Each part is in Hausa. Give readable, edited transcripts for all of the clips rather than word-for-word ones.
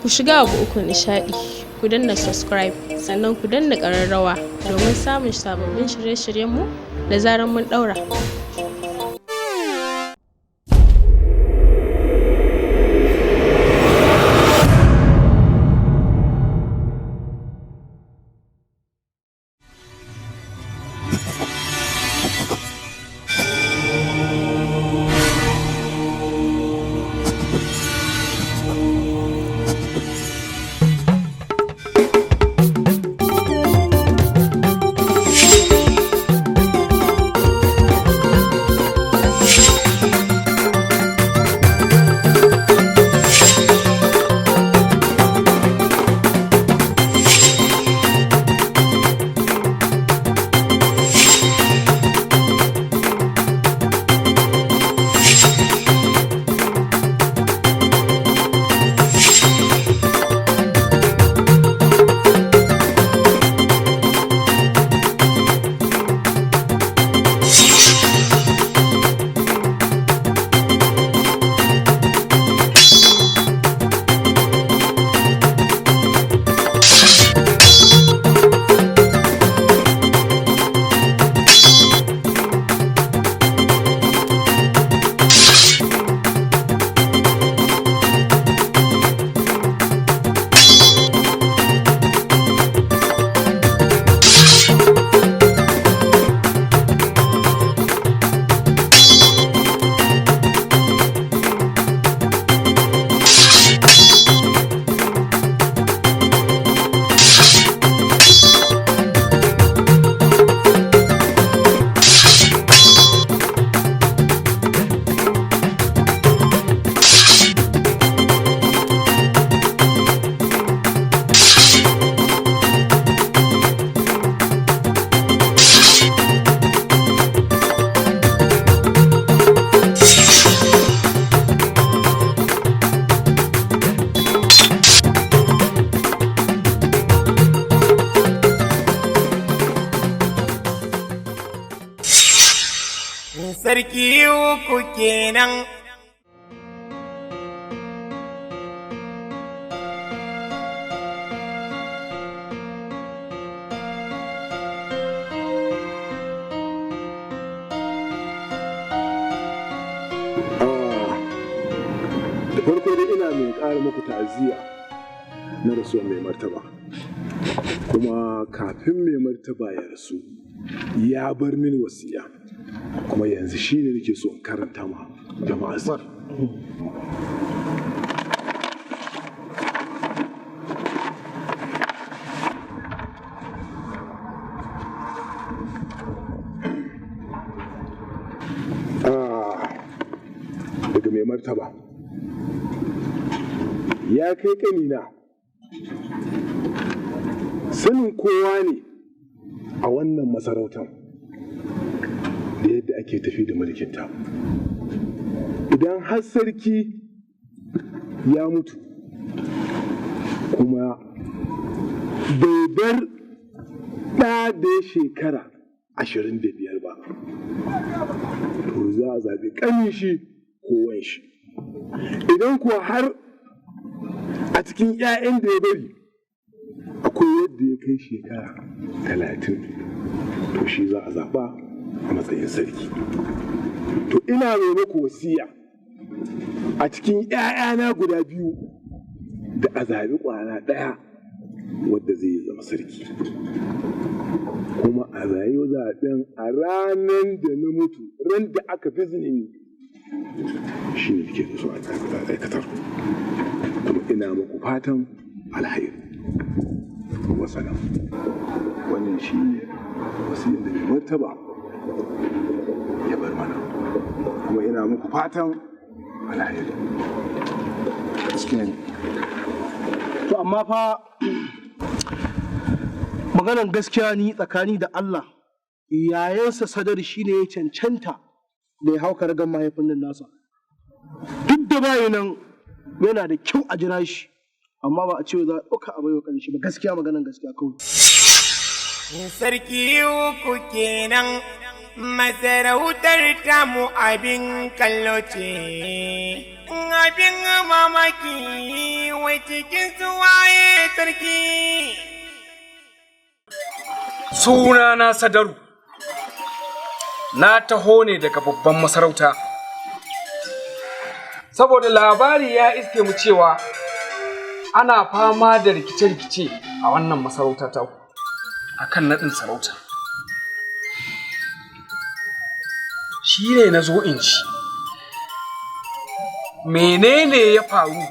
Ku shiga abu uku nishaɗi, ku danna subscribe, sannan ku danna ƙararrawa domin samun sababbin shirye-shiryenmu da zarar mun ɗaura. Sarki uku kenan. Da farko dai ina mai ƙara muku ta'aziyya na rasuwa mai martaba. Kuma kafin mai martaba ya rasu ya bar mini wasiya. Kuma yanzu shi ne nake so in karanta ma jama'a zar. Daga mai martaba ya kai kanina, sanin kowa ne a wannan masarautar da yadda ake tafi da mulkinta. Idan har sarki ya mutu kuma bai bar ɗa da ya shekara 25 ba, to za a zaɓi ƙanin shi ko wan shi. Idan kuwa har a cikin 'ya'yan da ya bari akwai yadda ya kai shekara 30, to shi za a zaɓa a matsayin sarki. To ina mai muku wasiya a cikin 'ya'yana guda 2 da a zaɓi ƙwara ɗaya wadda zai zama sarki, kuma a zaɓi zaɓen a ranar da na mutu, ran da aka fi ni, shi ne ke so a aikatar. Kuma ina muku fatan alhairi. Wasalam. Wannan shi ne wasiyar da mai martaba ya bar mana, kuma ina muku fatan alhairi. To amma fa maganan gaskiya ni tsakani da Allah, yayansa Sadar shi ne ya cancanta da ya hauka ragan mahaifin nan nasa. Duk da bayi nan yana da kyau a jira shi, amma ba a ce za a ɗauka a baiwa ƙarshe ba. Gaskiya maganan gaskiya kawai. Sarki uku kenan, masarautar tamu abin kallo ce. abin mamaki wai cikin su waye sarki. Sunana Sadaru, na taho ne daga babban masarauta, saboda labari ya iske mu cewa ana fama da rikice-rikice a wannan masarauta ta akan naɗin sarauta. Shi ne na zo in ci. Menene ya faru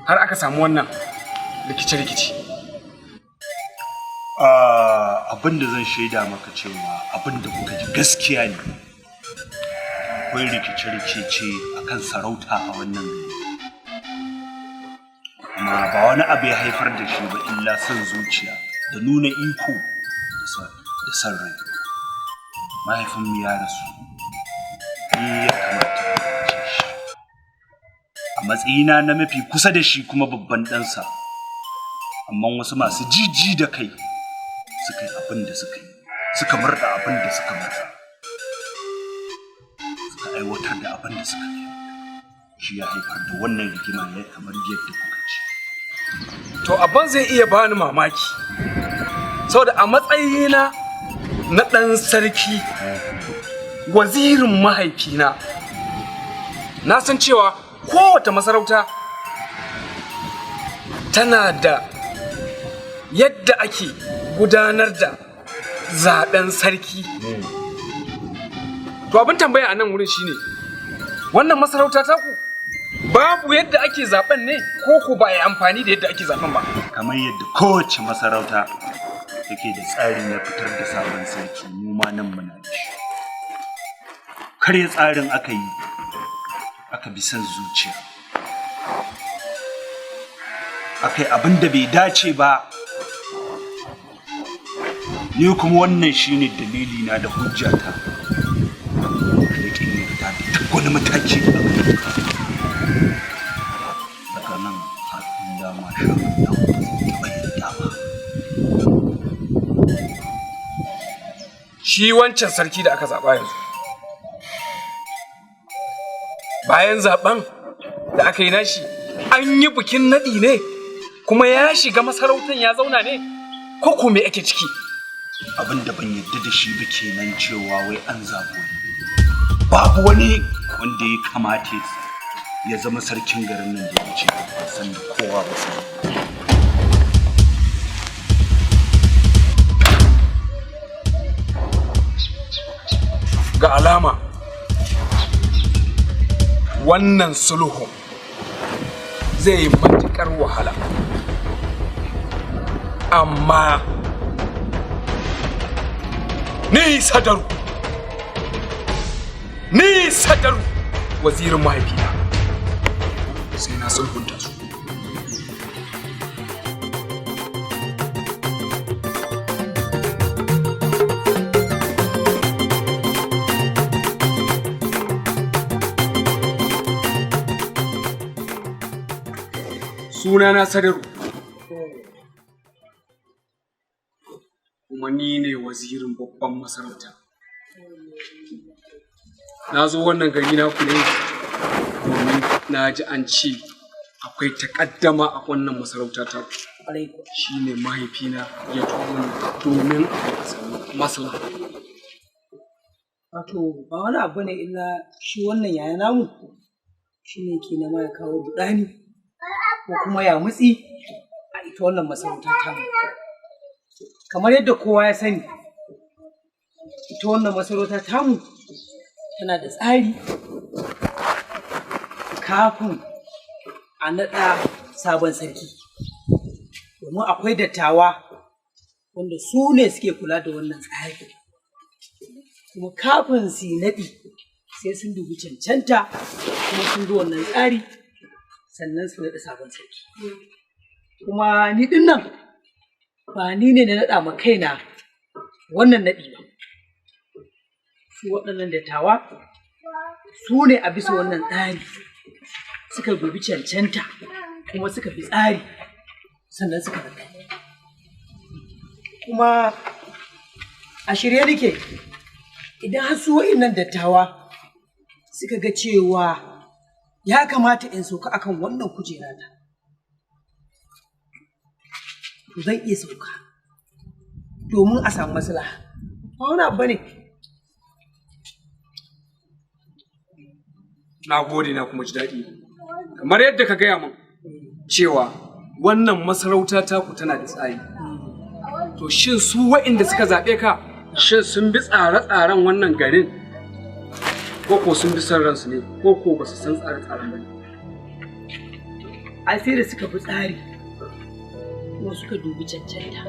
har aka samu wannan rikice-rikice? Abin da zan shaida maka cewa abin da kuka ji gaskiya ne. Akwai rikice-rikice akan sarauta a wannan gari. Amma ba wani abu ya haifar da shi ba illa son zuciya da nuna iko da son rai. Mahaifinmu ya rasu, ni ya kamata a ce shi. A matsayina na mafi kusa da shi kuma babban ɗansa, amma wasu masu jiji da kai suka yi abin da suka yi, suka murɗa abin da suka murɗa, suka aiwatar da abin da suka yi. Shi ya haifar da wannan rigima ne kamar yadda kuka ce. To abin zai iya bani mamaki, saboda a matsayina na ɗan sarki, wazirin mahaifina, na san cewa kowace masarauta tana da yadda ake gudanar da zaben sarki. To abin tambaya a nan wurin shine, wannan masarauta taku babu yadda ake zaben ne ko ku ba yi amfani da yadda ake zaben ba? Kamar yadda kowace masarauta take da tsarin ya fitar da sabon sarki, mu ma nan muna da shi. Karya tsarin aka yi, aka bi son zuciya, aka yi abin da bai dace ba. Ni kuma wannan shine dalili na da hujjata da ke yin fita da duk wani mataki da aka ɗauka. Daga nan har inda ma sha Allah taɓa yarda ba. Shi wancan sarki da aka zaɓa yanzu, bayan zaɓen da aka yi nashi, an yi bikin naɗi ne kuma ya shiga masarautar ya zauna ne ko me ake ciki? Abin da ban yadda da shi ba kenan cewa wai an zaɓo ni. Babu wani wanda ya kamata ya zama sarkin garin nan da ya ce san da kowa ba sai. Ga alama wannan sulhu zai yi matuƙar wahala, amma ni Sadaru wazirin mahaifina sai na sulhunta su. Sunana Sadaru, kuma ni ne wazirin babban masarauta. Na zo wannan gari na ku ne domin na ji an ce akwai takaddama a wannan masarauta ta. Shi ne mahaifina ya turo domin maslaha. Wato ba wani abu ne illa shi wannan yaya namu shi ne ke nama ya kawo buɗani ko kuma ya mutsi a ita wannan masarauta ta. Kamar yadda kowa ya sani, ita wannan masarauta tamu tana da tsari kafin a naɗa sabon sarki. Domin akwai dattawa wanda su ne suke kula da wannan tsari. Kuma kafin su yi naɗi sai sun dubi cancanta kuma sun bi wannan tsari sannan su naɗa sabon sarki. Kuma ni ɗin nan ba ni ne na naɗa ma kaina wannan naɗi ba. Su waɗannan dattawa su ne a bisa wannan tsari suka dubi cancanta kuma suka bi tsari sannan suka naɗa. Kuma a shirye nake idan har su wa'innan dattawa suka ga cewa ya kamata in sauka akan wannan kujera ta. To zan iya sauka domin a samu maslaha. Ba wani abu bane. Na gode na kuma ji daɗi. Kamar yadda ka gaya min cewa wannan masarauta taku tana da tsari. To shin su waɗanda suka zaɓe ka shin sun bi tsare-tsaren wannan garin ko sun bi son ransu ne ko ba su san tsare-tsaren ba ne? Ai sai da suka bi tsari kuma suka dubi cancanta.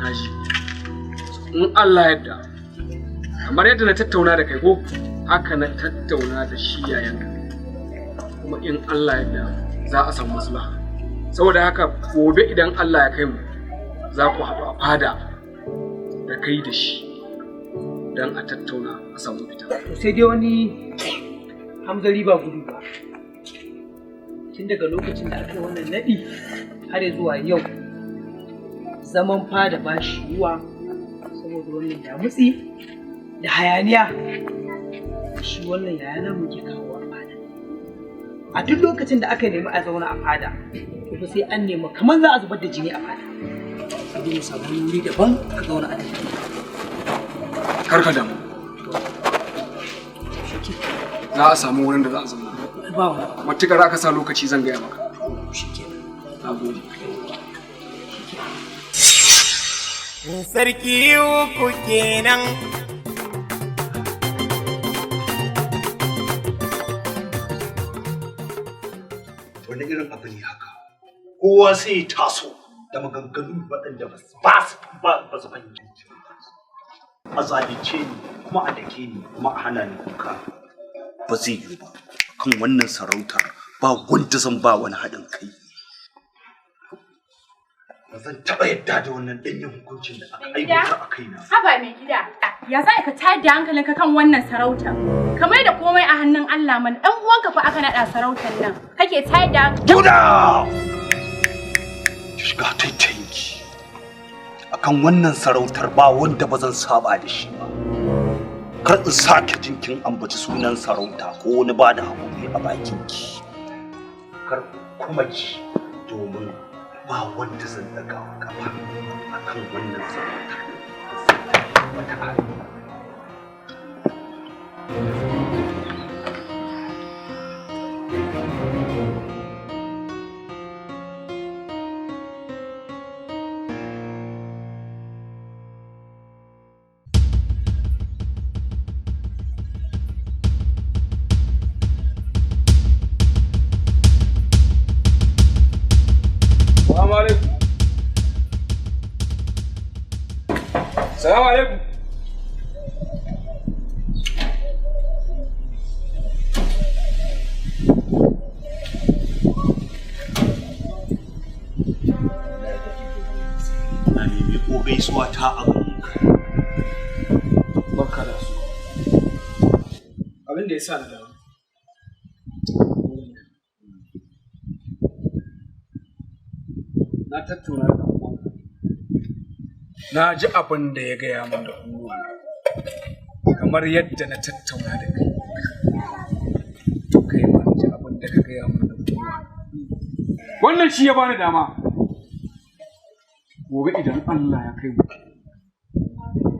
Naji. In Allah yadda kamar yadda na tattauna da kai ko haka na tattauna da shi yayanka kuma in Allah yadda za a samu maslaha saboda haka gobe idan Allah ya kai mu za ku haɗu a fada da kai da shi don a tattauna a samu fita. Sai dai wani hamzari ba gudu ba. Tun daga lokacin da aka yi wannan naɗi har zuwa yau zaman fada ba shi yiwa saboda wannan yamutsi da hayaniya shi wannan yayana muke kawo a fada. A duk lokacin da aka nemi a zauna a fada to sai an nemi kamar za a zubar da jini a fada. Sai dai mu samu wuri daban a zauna a tattauna. Karka damu. Za a samu wurin da za a zauna. Ba wani. Matukar aka sa lokaci zan gaya maka. Na gode. Sarki uku kenan. Wani irin abu ne haka? Kowa sai ya taso da maganganu waɗanda ba su fahimci. A zalunce ni kuma a dake ni kuma a hana ni kuka. Ba zai yiwu ba. Kan wannan sarautar ba wanda zan ba wani haɗin kai. Ba zan taɓa yadda da wannan ɗanyen hukuncin da aka aiwata a kaina. Haba mai gida, ya za ka tayar da hankalinka kan wannan sarautar? Ka mai da komai a hannun Allah mana, ɗan uwanka fa aka naɗa sarautar nan. Kake tayar da Juda! Ki shiga taitayinki. Akan wannan sarautar ba wanda ba zan saba da shi ba. Kar in sake jinkin ambaci sunan sarauta ko wani ba da haƙuri a bakinki. Kar kuma ki domin ba wanda zan daga gaba akan wannan sarautar. Wata Salamu alaikum. na nemi ko gaisuwa ta a gabanka. Barka da su. Abin da ya sa na dawo. Na tattauna da uwanka. Na ji abin da ya gaya min da kuma kamar yadda na tattauna da kai. Kai ma ji abin da ka gaya min da kuma. Wannan shi ya bani dama. Gobe idan Allah ya kai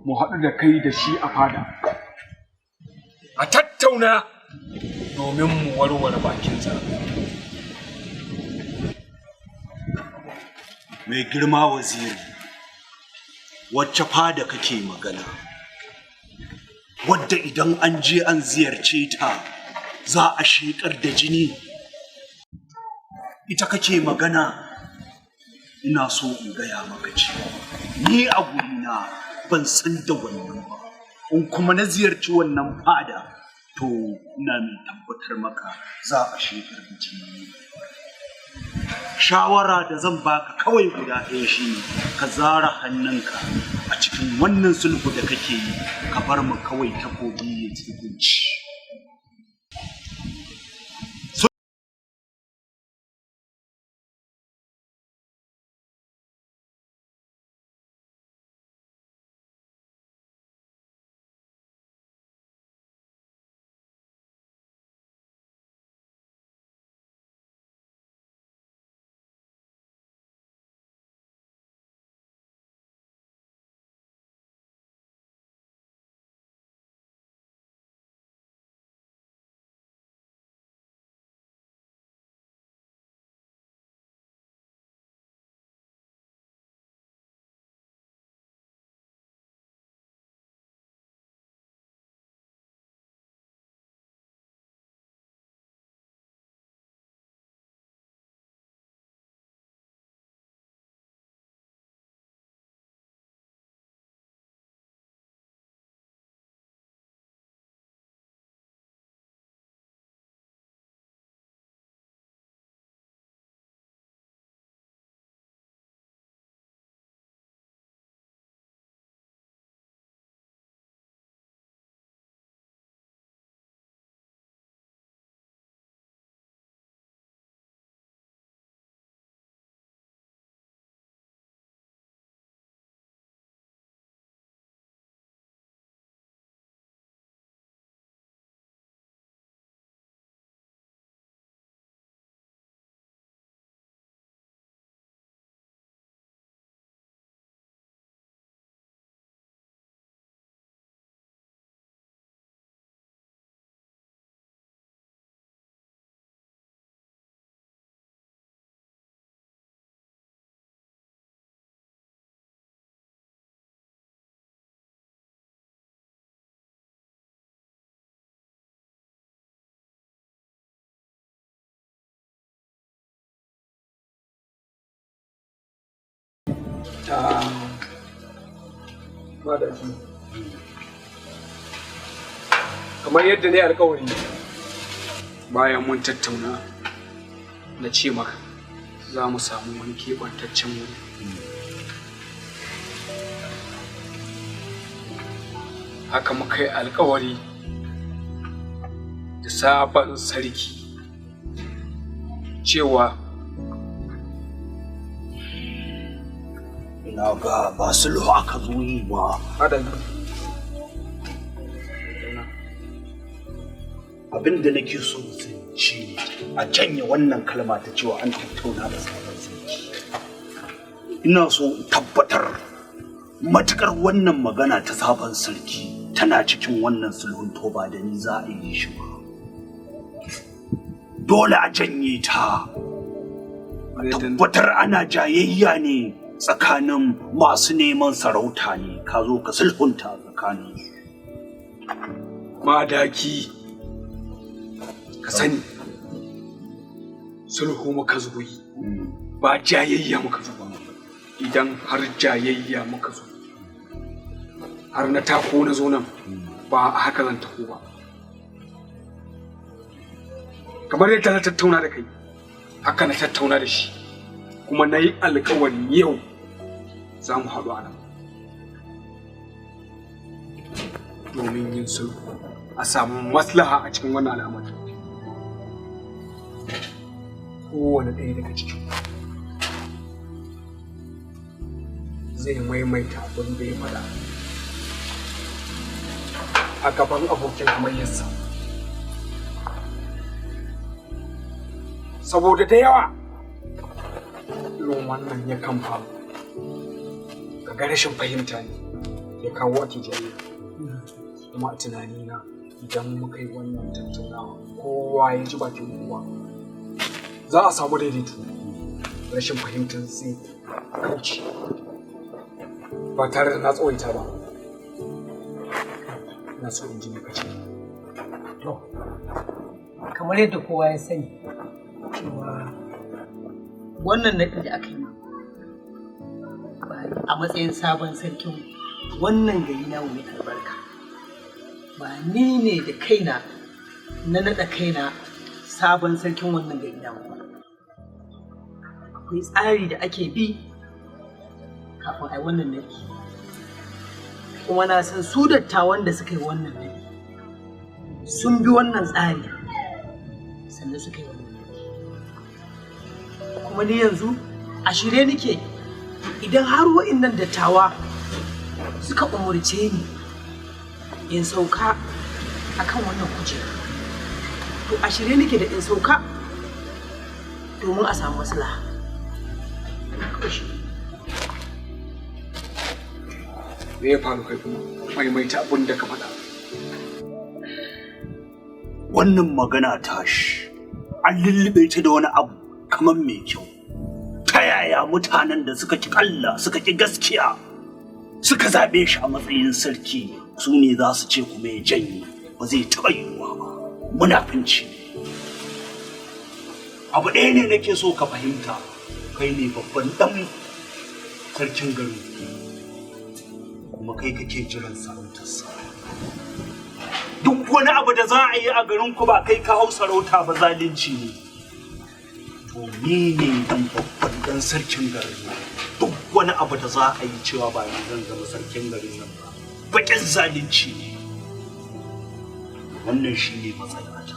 mu haɗu da kai da shi a fada. A tattauna domin mu warware bakinsa. Mai girma waziri, wacce fada kake magana? Wadda idan an je an ziyarce ta za a shekar da jini? Ita kake magana? Ina so in gaya maka cewa ni a gurina ban san da wannan ba. In kuma na ziyarci wannan fada, to ina mai tabbatar maka za a shekar da jini. Shawara da zan baka kawai guda ɗaya shine ka zara hannunka a cikin wannan sulhu da kake yi, ka bar mu kawai takobi ya hukunci. kamar yadda ne alkawari bayan mun tattauna na ce maka za mu samu wani keɓantaccen wuri haka muka yi alkawari da sabon sarki cewa ina ga ba sulhu aka zo yi ba. Abin da nake so mu shi a janye wannan kalma ta cewa an tattauna da sabon sarki. Ina so in tabbatar matukar wannan magana ta sabon sarki tana cikin wannan sulhun to ba da ni za a yi shi ba. Dole a janye ta. Tabbatar ana jayayya ne tsakanin masu neman sarauta ne ka zo ka sulhunta tsakanin madaki ka sani sulhu muka zo yi ba jayayya muka zo ba. Idan har jayayya muka zo har na tako na zo nan ba a haka zan tako ba. Kamar yadda na tattauna da kai haka na tattauna da shi kuma na yi alkawarin yau za mu haɗu a nan domin yin sulhu a samu maslaha a cikin wannan al'amari. Kowane ɗaya daga cikin zai maimaita abin da ya faɗa a gaban abokin hamayyarsa. Saboda da yawa irin wannan ya kan faru ga rashin fahimta ne ya kawo ake jami'a. Kuma a tunanina idan muka yi wannan tattaunawa kowa ya ji bakin kowa za a samu daidaito, rashin fahimtar zai kauce ba tare da na tsawaita ba. Na so in ji me kace. To, kamar yadda kowa ya sani cewa wannan naɗi da aka yi a matsayin sabon sarkin wannan gari na mai albarka ba ni ne da kaina na naɗa kaina sabon sarkin wannan gari na ba. Akwai tsari da ake bi kafin a yi wannan naɗi, kuma na san su dattawan da suka yi wannan naɗi sun bi wannan tsari sannan suka yi wannan. Kuma ni yanzu a shirye nake idan har wa'innan dattawa suka umurce ni in sauka akan wannan kujera, to a shirye nake da in sauka domin a samu maslaha. Me ya faru kai kuma maimaita abin da ka faɗa? Wannan magana tashi an lullube ta da wani abu kamar mai kyau. Ta yaya mutanen da suka ki Allah suka ki gaskiya suka zabe shi a matsayin sarki su ne za su ce kuma ya janye? Ba zai taɓa yiwuwa ba. Munafinci. Abu ɗaya ne nake so ka fahimta, kai ne babban ɗan sarkin gari kuma kai kake jiran sarautarsa. Duk wani abu da za a yi a garinku ba kai ka hau sarauta ba zalunci ne. To ni ne dan babban dan sarkin garin nan. Duk wani abu da za a yi cewa ba ni zan zama sarkin garin nan ba. Bakin zalunci ne. Wannan shi ne matsayata.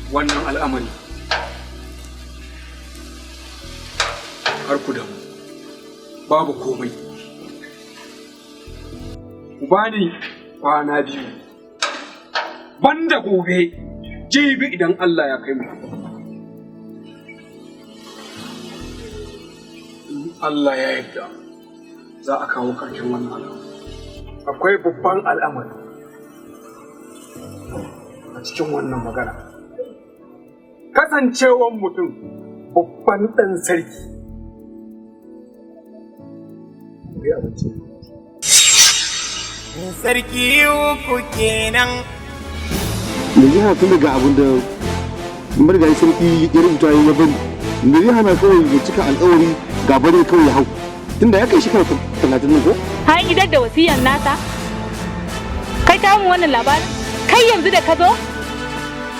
Wannan al'amari har ku damu babu komai. Ku bani kwana biyu banda gobe jibi idan Allah ya kai mu. Allah ya yarda za a kawo ƙarshen wannan al'amari. Akwai babban al'amari a cikin wannan magana. Kasancewan mutum babban ɗan sarki. sarki uku kenan. Yanzu haka tun daga abin da marigayi sarki ya rubuta ya bari, me zai hana kawai ya cika alƙawari ga bari kawai ya hau, tunda ya kai shekara 30 ko? Har idar da wasiyan nasa? Kai ta mu wannan labarin? Kai yanzu da ka zo?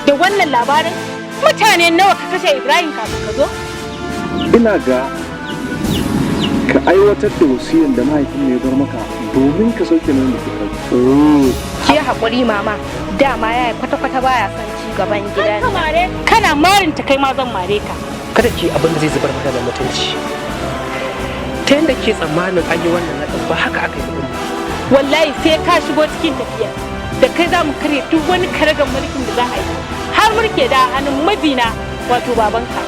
Da wannan labarin? Mutane nawa ka kashe Ibrahim kafin ka zo? Ina ga ka aiwatar da wasiyan da mahaifin ya bar maka domin ka sauke nan da ke kai. Ki haƙuri mama, dama yaya kwata-kwata baya son ci gaban gidan. Kana marin ta kai ma zan mare ka. Kada ki abin da zai zubar maka da mutunci. Ta yadda ke tsammanin an yi wannan naɗin ba haka aka yi ba. Wallahi sai ka shigo cikin tafiya. Da kai za mu karya duk wani karagar mulkin da za a yi. Har mulke da hannun mijina wato babanka.